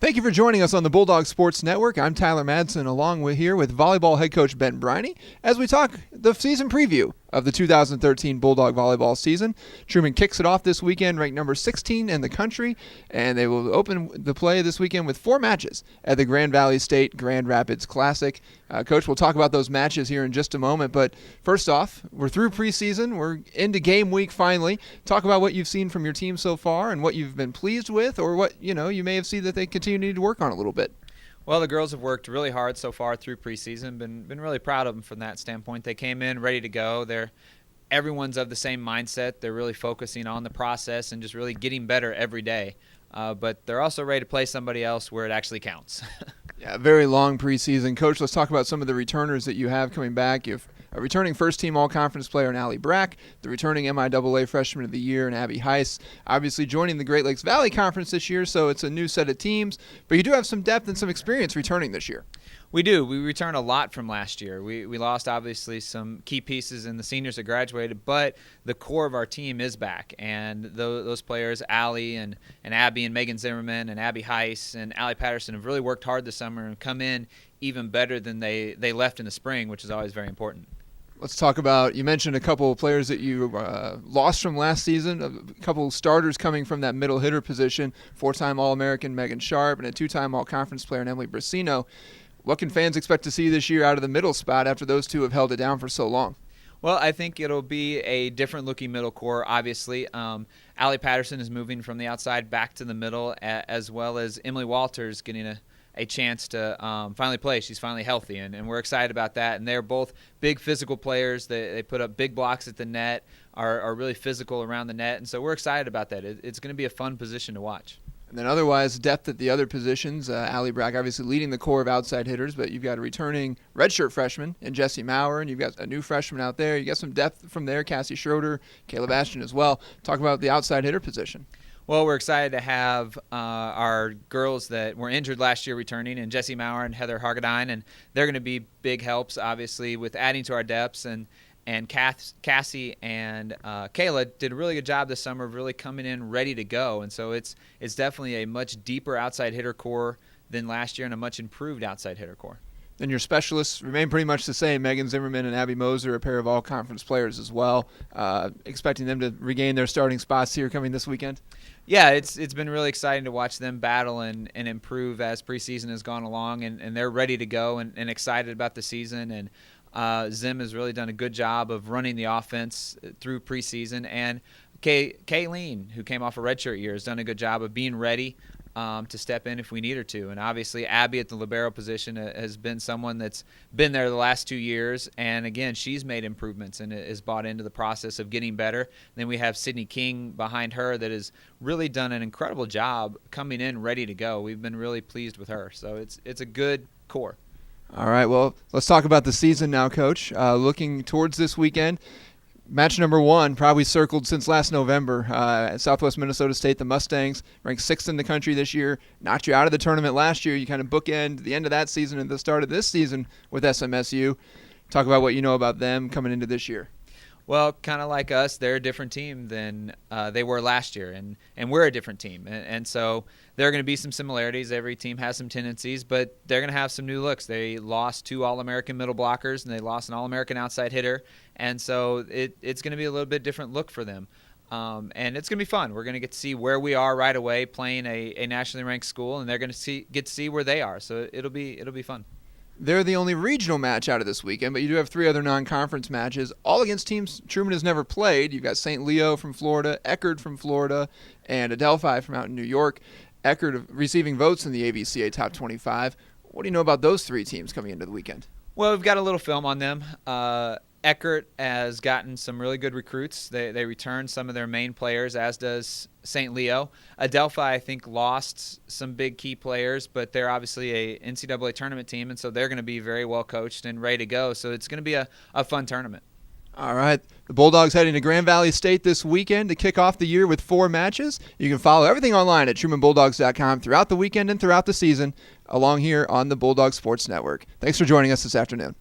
Thank you for joining us on the Bulldog Sports Network. I'm Tyler Madsen, along with volleyball head coach Ben Briney, as we talk the season preview of the 2013 Bulldog volleyball season. Truman kicks it off this weekend, ranked number 16 in the country, and they will open the play this weekend with 4 matches at the Grand Valley State Grand Rapids Classic. Coach, we'll talk about those matches here in just a moment, but first off, we're through preseason. We're into game week finally. Talk about what you've seen from your team so far and what you've been pleased with, or what you may have seen that they continue to need to work on a little bit. Well, the girls have worked really hard so far through preseason. Been really proud of them from that standpoint. They came in ready to go. Everyone's of the same mindset. They're really focusing on the process and just really getting better every day. But they're also ready to play somebody else where it actually counts. Yeah, very long preseason. Coach, let's talk about some of the returners that you have coming back. You have a returning first-team all-conference player in Allie Brack, the returning MIAA Freshman of the Year in Abby Heiss, obviously joining the Great Lakes Valley Conference this year, so it's a new set of teams. But you do have some depth and some experience returning this year. We do. We returned a lot from last year. We lost, obviously, some key pieces in the seniors that graduated, but the core of our team is back. And those players, Allie and Abby and Megan Zimmerman and Abby Heiss and Allie Patterson, have really worked hard this summer and come in even better than they left in the spring, which is always very important. Let's talk about, you mentioned a couple of players that you lost from last season, a couple of starters coming from that middle hitter position, 4-time All-American Megan Sharp and a 2-time All-Conference player in Emily Brasino. What can fans expect to see this year out of the middle spot after those two have held it down for so long? Well, I think it'll be a different-looking middle core, obviously. Allie Patterson is moving from the outside back to the middle, as well as Emily Walters getting a chance to finally play. She's finally healthy, and we're excited about that. And they're both big physical players. They put up big blocks at the net, are really physical around the net, and so we're excited about that. It's going to be a fun position to watch. And then otherwise, depth at the other positions. Allie Brack obviously leading the core of outside hitters, but you've got a returning redshirt freshman in Jessie Maurer, and you've got a new freshman out there. You got some depth from there, Cassie Schroeder, Caleb Ashton as well. Talk about the outside hitter position. Well, we're excited to have our girls that were injured last year returning, and Jessie Maurer and Heather Hargadine, and they're going to be big helps, obviously, with adding to our depths. And Cassie and Kayla did a really good job this summer of really coming in ready to go. And so it's definitely a much deeper outside hitter core than last year and a much improved outside hitter core. And your specialists remain pretty much the same. Megan Zimmerman and Abby Moser, a pair of all-conference players as well. Expecting them to regain their starting spots here coming this weekend? Yeah, it's been really exciting to watch them battle and improve as preseason has gone along. And they're ready to go and excited about the season. And Zim has really done a good job of running the offense through preseason. And Kayleen, who came off a redshirt year, has done a good job of being ready to step in if we need her to. And obviously Abby at the libero position has been someone that's been there the last 2 years. And, again, she's made improvements and is bought into the process of getting better. Then we have Sydney King behind her that has really done an incredible job coming in ready to go. We've been really pleased with her. So it's a good core. All right, well, let's talk about the season now, Coach. Looking towards this weekend, match number 1, probably circled since last November. At Southwest Minnesota State, the Mustangs, ranked 6th in the country this year, knocked you out of the tournament last year. You kind of bookend the end of that season and the start of this season with SMSU. Talk about what you know about them coming into this year. Well, kind of like us, they're a different team than they were last year, and we're a different team. And so there are going to be some similarities. Every team has some tendencies, but they're going to have some new looks. They lost 2 All-American middle blockers, and they lost an All-American outside hitter. And so it's going to be a little bit different look for them. And it's going to be fun. We're going to get to see where we are right away playing a nationally ranked school, and they're going to get to see where they are. So it'll be fun. They're the only regional match out of this weekend, but you do have 3 other non-conference matches, all against teams Truman has never played. You've got St. Leo from Florida, Eckerd from Florida, and Adelphi from out in New York. Eckerd receiving votes in the AVCA Top 25. What do you know about those 3 teams coming into the weekend? Well, we've got a little film on them. Eckerd has gotten some really good recruits. They returned some of their main players, as does St. Leo. Adelphi, I think, lost some big key players, but they're obviously a NCAA tournament team, and so they're going to be very well coached and ready to go. So it's going to be a fun tournament. All right. The Bulldogs heading to Grand Valley State this weekend to kick off the year with 4 matches. You can follow everything online at TrumanBulldogs.com throughout the weekend and throughout the season, along here on the Bulldog Sports Network. Thanks for joining us this afternoon.